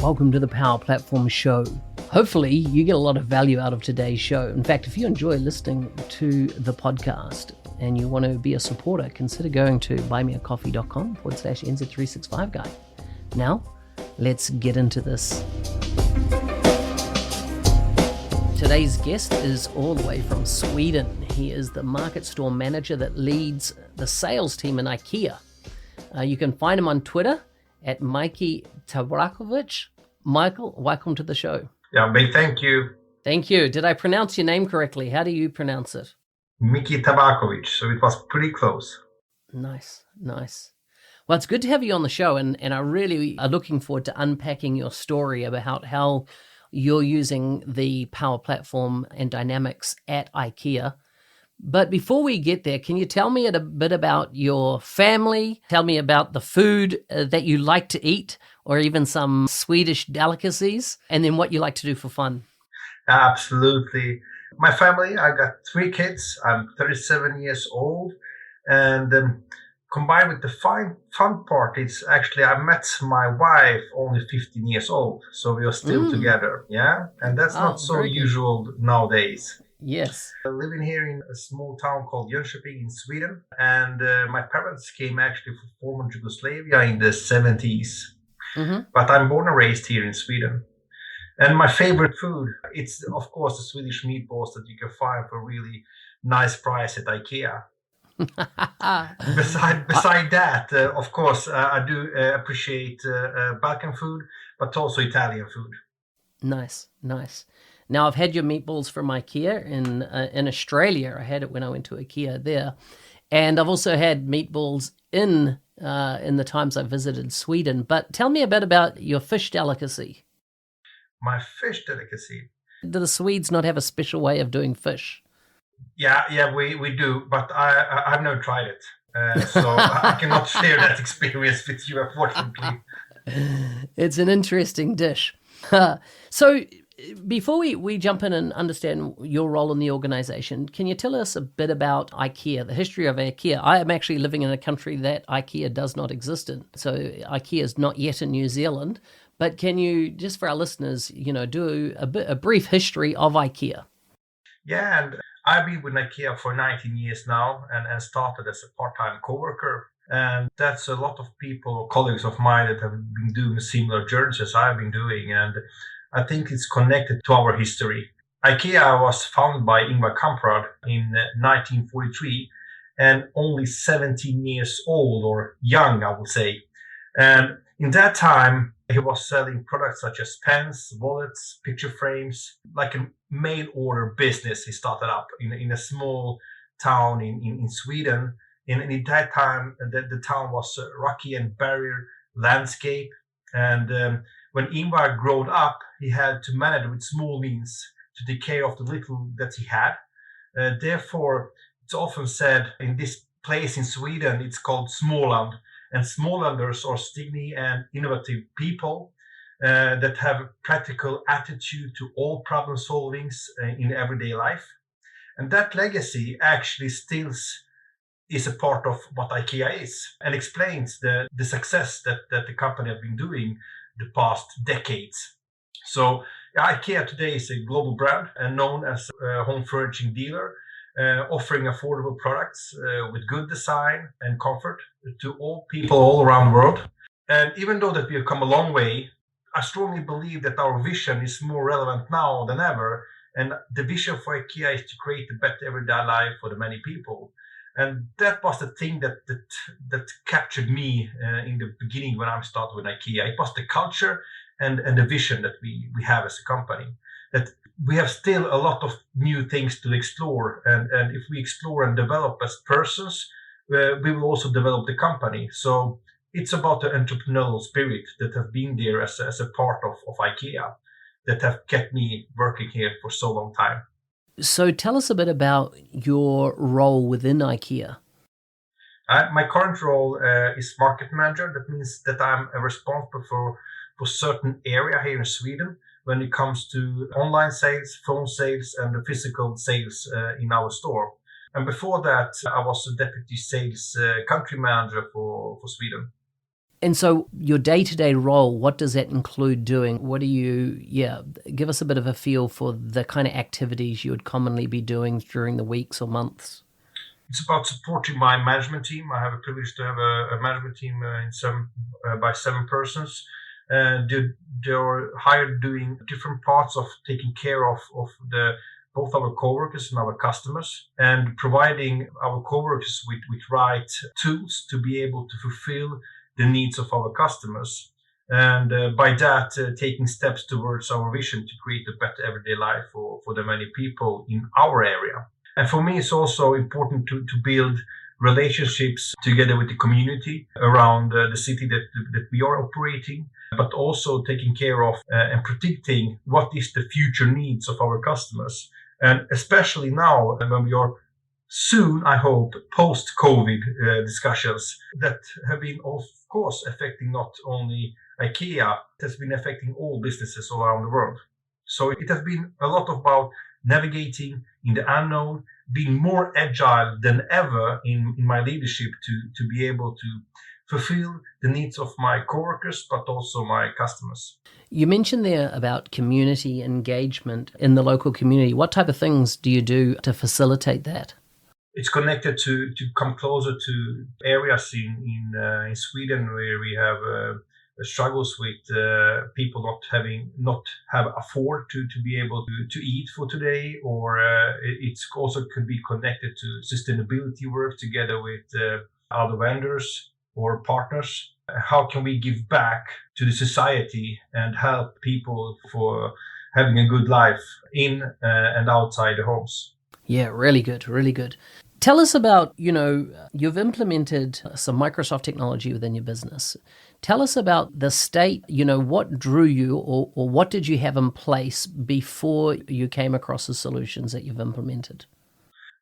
Welcome to the Power Platform Show. Hopefully you get a lot of value out of today's show. In fact, if you enjoy listening to the podcast and you want to be a supporter, consider going to buymeacoffee.com/NZ365guy. Now, let's get into this. Today's guest is all the way from Sweden. He is the market store manager that leads the sales team in IKEA. You can find him on Twitter at Miki Tabakovic. Michael, welcome to the show. Yeah, big thank you. Thank you. Did I pronounce your name correctly? How do you pronounce it? Miki Tabakovic, so it was pretty close. Nice. Well, it's good to have you on the show, and I really are looking forward to unpacking your story about how you're using the Power Platform and dynamics at IKEA. But before we get there, can you tell me a bit about your family? Tell me about the food that you like to eat, or even some Swedish delicacies, and then what you like to do for fun. Absolutely. My family, I got 3 kids. I'm 37 years old. And combined with the fun part, it's actually, I met my wife only 15 years old. So we are still together. Yeah. And that's not so usual nowadays. Yes. Living here in a small town called Jönköping in Sweden. And my parents came actually from former Yugoslavia in the 70s. Mm-hmm. But I'm born and raised here in Sweden. And my favorite food, it's of course the Swedish meatballs that you can find for a really nice price at IKEA. Beside that, of course, I do appreciate Balkan food, but also Italian food. Nice. Now, I've had your meatballs from IKEA in Australia. I had it when I went to IKEA there. And I've also had meatballs in the times I visited Sweden. But tell me a bit about your fish delicacy. My fish delicacy? Do the Swedes not have a special way of doing fish? Yeah, we do. But I've never tried it. So I cannot share that experience with you, unfortunately. It's an interesting dish. So before we jump in and understand your role in the organization, can you tell us a bit about IKEA, the history of IKEA? I am actually living in a country that IKEA does not exist in. So IKEA is not yet in New Zealand. But can you, just for our listeners, do a brief history of IKEA? Yeah, and I've been with IKEA for 19 years now and started as a part-time coworker. And that's a lot of people or colleagues of mine that have been doing similar journeys as I've been doing. And I think it's connected to our history. IKEA was founded by Ingvar Kamprad in 1943 and only 17 years old, or young, I would say. And in that time, he was selling products such as pens, wallets, picture frames, like a mail-order business he started up in a small town in Sweden. And in that time, the town was rocky and barren landscape. And when Ingvar grew up, he had to manage with small means to take care of the little that he had. Therefore, it's often said in this place in Sweden, it's called Småland. And Smålanders are stigny and innovative people that have a practical attitude to all problem solvings in everyday life. And that legacy actually still is a part of what IKEA is and explains the success that the company have been doing the past decades. So IKEA today is a global brand and known as a home furnishing dealer, offering affordable products with good design and comfort to all people all around the world. And even though that we have come a long way, I strongly believe that our vision is more relevant now than ever. And the vision for IKEA is to create a better everyday life for the many people. And that was the thing that captured me in the beginning when I started with IKEA. It was the culture and the vision that we have as a company. That we have still a lot of new things to explore. And if we explore and develop as persons, we will also develop the company. So it's about the entrepreneurial spirit that have been there as a part of IKEA that have kept me working here for so long time. So tell us a bit about your role within IKEA. My current role is market manager. That means that I'm responsible for certain area here in Sweden when it comes to online sales, phone sales, and the physical sales in our store. And before that, I was a deputy sales country manager for Sweden. And so your day-to-day role, what does that include doing? What do you, give us a bit of a feel for the kind of activities you would commonly be doing during the weeks or months. It's about supporting my management team. I have a privilege to have a management team by 7 persons. They're hired doing different parts of taking care of both our coworkers and our customers, and providing our coworkers with right tools to be able to fulfill the needs of our customers. And by that, taking steps towards our vision to create a better everyday life for the many people in our area. And for me, it's also important to build relationships together with the community around the city that we are operating, but also taking care of and predicting what is the future needs of our customers. And especially now when we are soon, I hope, post-COVID discussions that have been, of course, affecting not only IKEA, it has been affecting all businesses all around the world. So it has been a lot about navigating in the unknown, being more agile than ever in my leadership to be able to fulfill the needs of my coworkers, but also my customers. You mentioned there about community engagement in the local community. What type of things do you do to facilitate that? It's connected to come closer to areas in Sweden where we have struggles with people not have afford to be able to eat for today, or it's also could be connected to sustainability work together with other vendors or partners. How can we give back to the society and help people for having a good life in and outside the homes? Yeah, really good, really good. Tell us about, you've implemented some Microsoft technology within your business. Tell us about the state, what drew you or what did you have in place before you came across the solutions that you've implemented?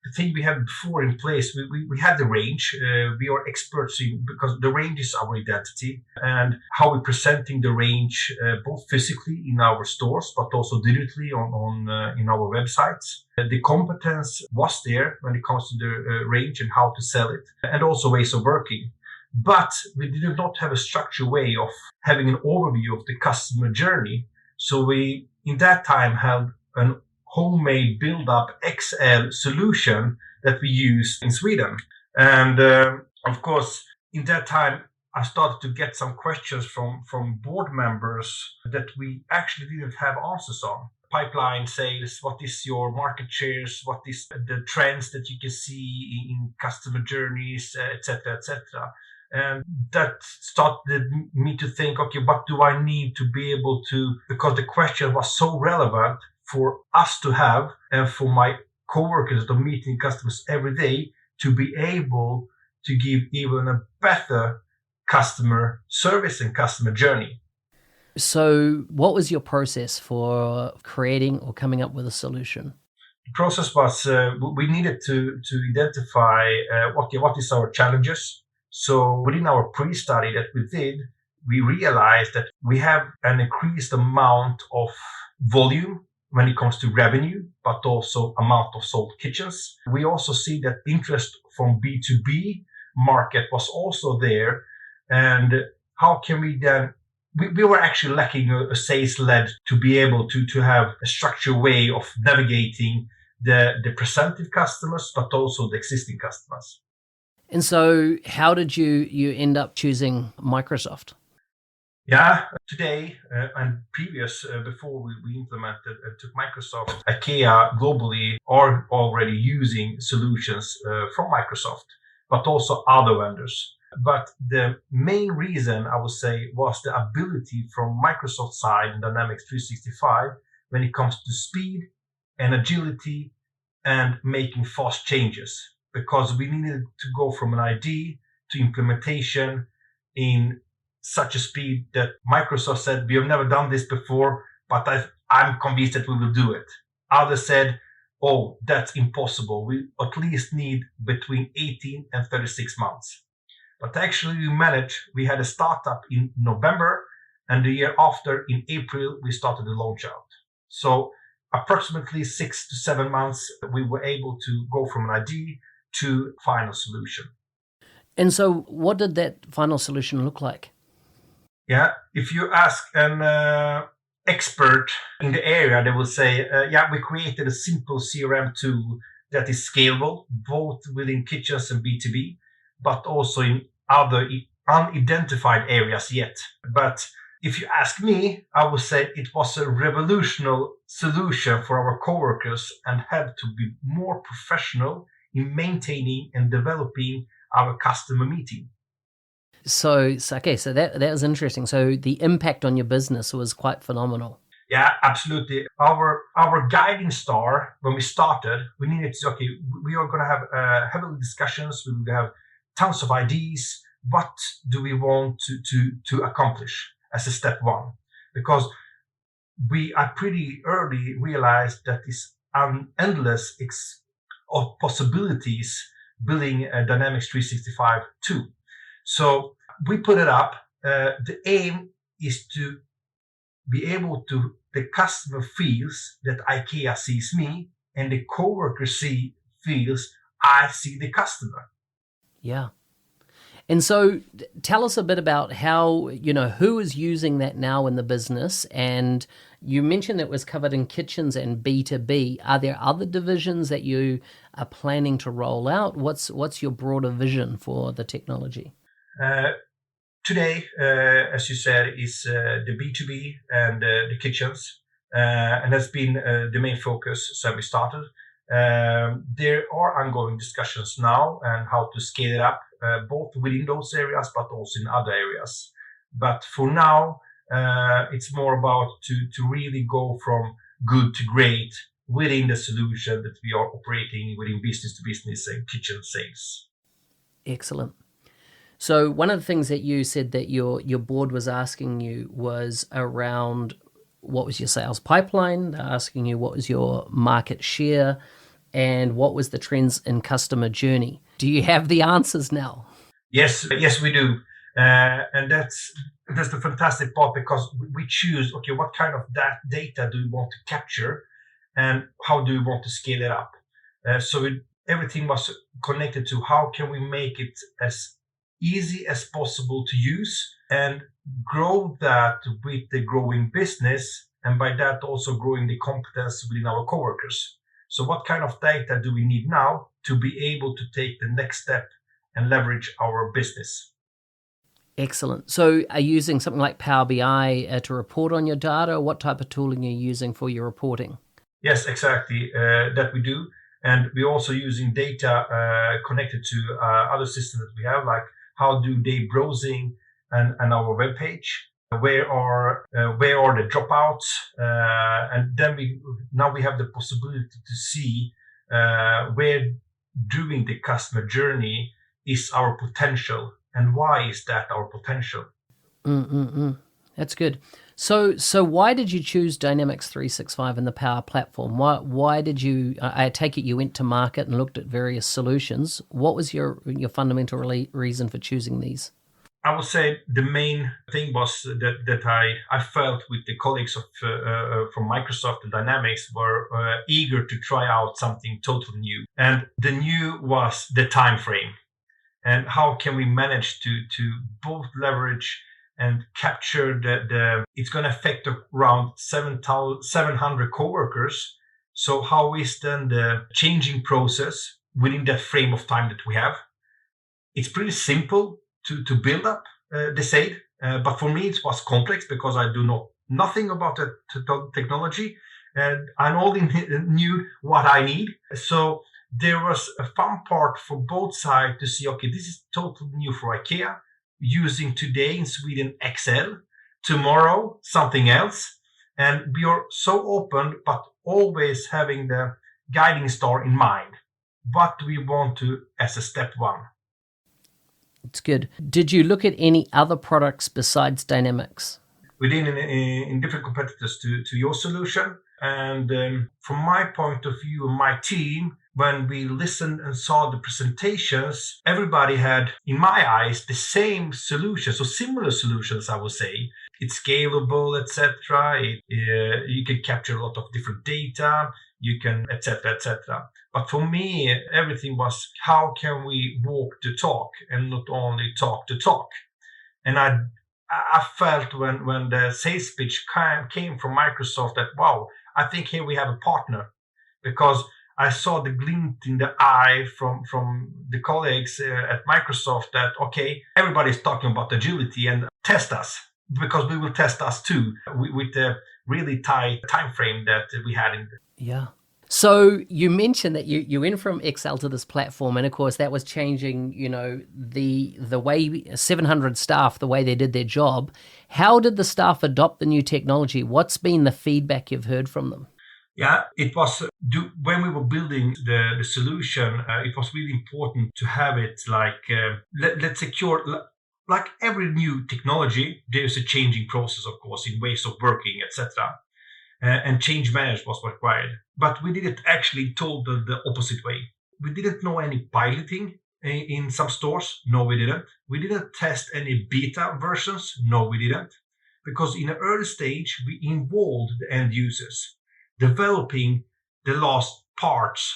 The thing we had before in place, we had the range. We are experts in, because the range is our identity, and how we're presenting the range both physically in our stores, but also digitally on in our websites. The competence was there when it comes to the range and how to sell it, and also ways of working. But we did not have a structured way of having an overview of the customer journey. So we, in that time, had an homemade build-up Excel solution that we use in Sweden. And of course, in that time, I started to get some questions from board members that we actually didn't have answers on. Pipeline sales, what is your market shares, what is the trends that you can see in customer journeys, etc., etc. And that started me to think, okay, what do I need to be able to, because the question was so relevant for us to have and for my coworkers that are meeting customers every day to be able to give even a better customer service and customer journey. So what was your process for creating or coming up with a solution? The process was we needed to identify what is our challenges. So within our pre-study that we did, we realized that we have an increased amount of volume when it comes to revenue, but also amount of sold kitchens. We also see that interest from B2B market was also there. And how can we then, we were actually lacking a sales led to be able to have a structured way of navigating the presentive customers, but also the existing customers. And so how did you end up choosing Microsoft? Yeah, today and previous, before we implemented and took Microsoft, IKEA globally are already using solutions from Microsoft, but also other vendors. But the main reason I would say was the ability from Microsoft side in Dynamics 365 when it comes to speed and agility and making fast changes, because we needed to go from an idea to implementation in such a speed that Microsoft said, we have never done this before, but I'm convinced that we will do it. Others said, oh, that's impossible. We at least need between 18 and 36 months. But actually we managed. We had a startup in November, and the year after, in April, we started the launch out. So approximately 6 to 7 months, we were able to go from an idea to final solution. And so what did that final solution look like? Yeah, if you ask an expert in the area, they will say, yeah, we created a simple CRM tool that is scalable, both within kitchens and B2B, but also in other unidentified areas yet. But if you ask me, I would say it was a revolutionary solution for our coworkers and had to be more professional in maintaining and developing our customer meeting. So that was interesting. So the impact on your business was quite phenomenal. Yeah, absolutely. Our guiding star when we started, we needed to okay, we are going to have heavy discussions. We will have tons of ideas. What do we want to accomplish as a step one? Because we are pretty early realized that this endless of possibilities building a Dynamics 365 too. So we put it up. The aim is to be able to the customer feels that IKEA sees me and the coworker feels I see the customer. Yeah. And so tell us a bit about how, who is using that now in the business. And you mentioned it was covered in kitchens and B2B. Are there other divisions that you are planning to roll out? What's your broader vision for the technology? Today, as you said, is the B2B and the kitchens. And that's been the main focus since we started. There are ongoing discussions now and how to scale it up, both within those areas, but also in other areas. But for now, it's more about to really go from good to great within the solution that we are operating within business to business and kitchen sales. Excellent. So one of the things that you said that your board was asking you was around what was your sales pipeline. They're asking you what was your market share and what was the trends in customer journey. Do you have the answers now? Yes, we do, and that's the fantastic part because we choose okay, what kind of that data do we want to capture, and how do we want to scale it up. Everything was connected to how can we make it as easy as possible to use and grow that with the growing business, and by that also growing the competence within our coworkers. So what kind of data do we need now to be able to take the next step and leverage our business? Excellent. So are you using something like Power BI to report on your data? What type of tooling are you using for your reporting? Yes, exactly. That we do. And we're also using data connected to other systems that we have, like how do they browsing and our web page, where are the dropouts, and then we have the possibility to see where during the customer journey is our potential and why is that our potential. That's good. So why did you choose Dynamics 365 in the Power Platform? Why did you? I take it you went to market and looked at various solutions. What was your fundamental reason for choosing these? I would say the main thing was that I felt with the colleagues from Microsoft and Dynamics were eager to try out something totally new, and the new was the time frame, and how can we manage to both leverage and capture the it's going to affect around 700 coworkers. So how is then the changing process within that frame of time that we have? It's pretty simple to build up the SAID, but for me it was complex because I do know nothing about the technology and I only knew what I need. So there was a fun part for both sides to see, okay, this is totally new for IKEA, using today in Sweden Excel, tomorrow something else. And we are so open, but always having the guiding star in mind. What do we want to as a step one? It's good. Did you look at any other products besides Dynamics? Within in different competitors to your solution. And from my point of view and my team, when we listened and saw the presentations, everybody had, in my eyes, the same solutions, so similar solutions, I would say. It's scalable, etc. You can capture a lot of different data, you can, etc., etc. But for me, everything was how can we walk the talk and not only talk the talk. And I felt when the sales pitch came from Microsoft that, wow, I think here we have a partner, because I saw the glint in the eye from the colleagues at Microsoft that, okay, everybody's talking about agility and test us, because we will test us too with the really tight time frame that we had in. Yeah. So you mentioned that you went from Excel to this platform, and of course that was changing, the way 700 staff, the way they did their job. How did the staff adopt the new technology? What's been the feedback you've heard from them? Yeah, it was when we were building the solution. It was really important to have it like let's secure. Like every new technology, there's a changing process, of course, in ways of working, etc. And change management was required. But we didn't actually told the opposite way. We didn't know any piloting in some stores. No, we didn't. We didn't test any beta versions. No, we didn't. Because in an early stage, we involved the end users, developing the last parts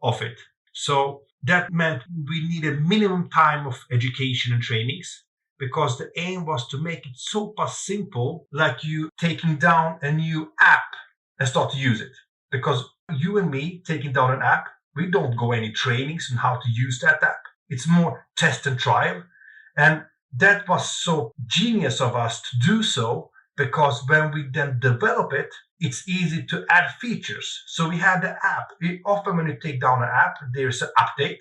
of it. So that meant we needed minimum time of education and trainings, because the aim was to make it super simple, like you taking down a new app and start to use it. Because you and me taking down an app, we don't go any trainings on how to use that app. It's more test and trial. And that was so genius of us to do so, because when we then develop it, it's easy to add features. So we had the app. Often when you take down an app, there's an update.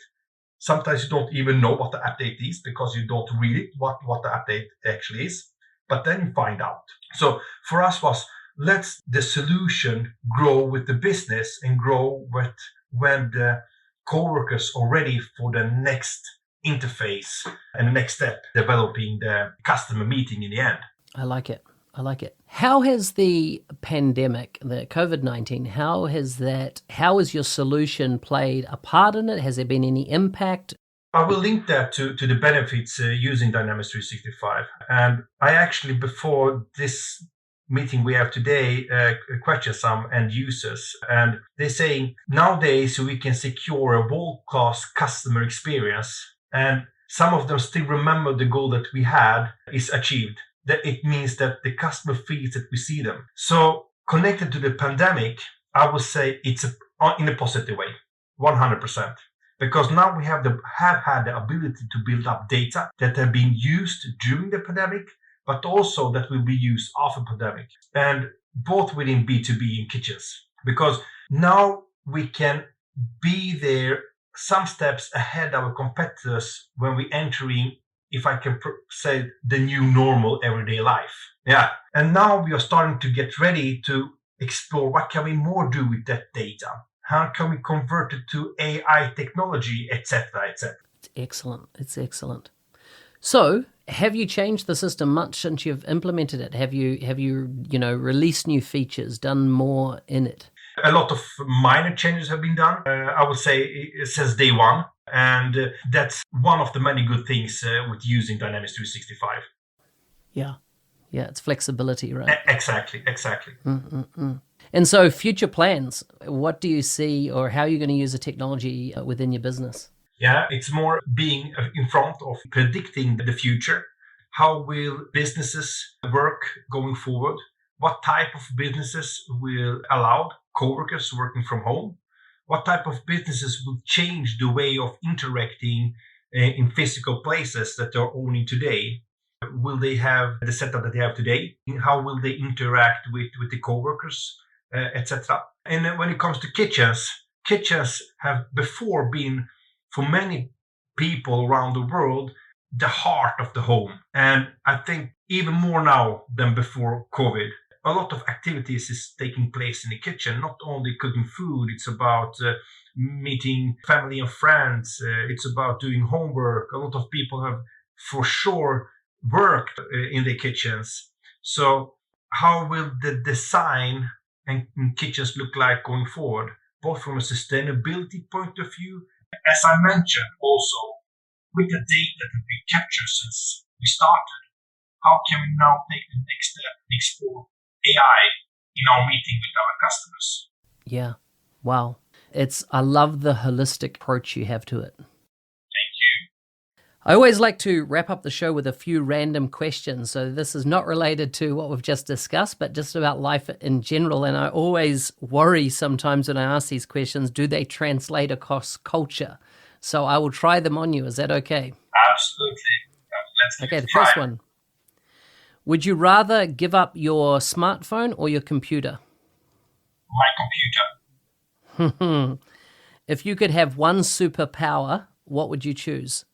Sometimes you don't even know what the update is, because you don't read it, what the update actually is. But then you find out. So for us was, let's the solution grow with the business and grow with when the coworkers are ready for the next interface and the next step, developing the customer meeting in the end. I like it. I like it. How has the pandemic, the COVID-19, how has your solution played a part in it? Has there been any impact? I will link that to the benefits using Dynamics 365. And I actually, before this meeting we have today, question some end users. And they're saying nowadays we can secure a world-class customer experience. And some of them still remember the goal that we had is achieved. That it means that the customer feels that we see them. So connected to the pandemic, I would say it's in a positive way, 100%. Because now we have had the ability to build up data that have been used during the pandemic, but also that will be used after pandemic, and both within B2B and kitchens. Because now we can be there some steps ahead of our competitors when we entering, if I can say, the new normal everyday life. Yeah. And now we are starting to get ready to explore what can we more do with that data. How can we convert it to AI technology, etc., etc. It's excellent. It's excellent. So, have you changed the system much since you've implemented it? Have you released new features, done more in it? A lot of minor changes have been done. I would say since day one, and that's one of the many good things with using Dynamics 365. Yeah, it's flexibility, right? Exactly. And so, future plans. What do you see, or how are you going to use the technology within your business? Yeah, it's more being in front of predicting the future. How will businesses work going forward? What type of businesses will allow coworkers working from home? What type of businesses will change the way of interacting in physical places that they're owning today? Will they have the setup that they have today? How will they interact with the coworkers, etc.? And then when it comes to kitchens have before been, for many people around the world, the heart of the home. And I think even more now than before COVID, a lot of activities is taking place in the kitchen, not only cooking food, it's about meeting family and friends, it's about doing homework. A lot of people have for sure worked in the kitchens. So how will the design and kitchens look like going forward, both from a sustainability point of view? As I mentioned also, with the data that we captured since we started, how can we now take the next step and explore AI in our meeting with our customers? Yeah. Wow. I love the holistic approach you have to it. Thank you. I always like to wrap up the show with a few random questions. So this is not related to what we've just discussed, but just about life in general. And I always worry sometimes when I ask these questions, do they translate across culture? So I will try them on you. Is that okay? Absolutely. Okay, the first one. Would you rather give up your smartphone or your computer? My computer. If you could have one superpower, what would you choose?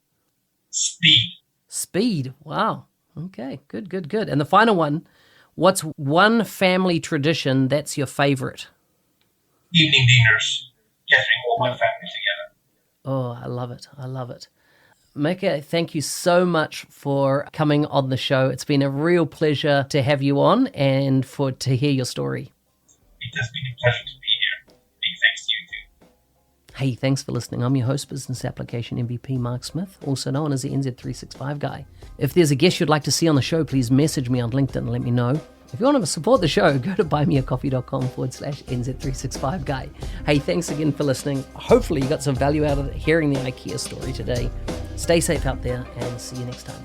Speed. Speed. Wow. Okay, good. And the final one, what's one family tradition that's your favorite? Evening dinners. Gathering all my family together. Oh, I love it. Mika, thank you so much for coming on the show. It's been a real pleasure to have you on and to hear your story. It has been a pleasure to be here. Big thanks to you too. Hey, thanks for listening. I'm your host, Business Application MVP Mark Smith, also known as the NZ365 guy. If there's a guest you'd like to see on the show, please message me on LinkedIn and let me know. If you want to support the show, go to buymeacoffee.com/NZ365 guy. Hey, thanks again for listening. Hopefully you got some value out of hearing the IKEA story today. Stay safe out there and see you next time.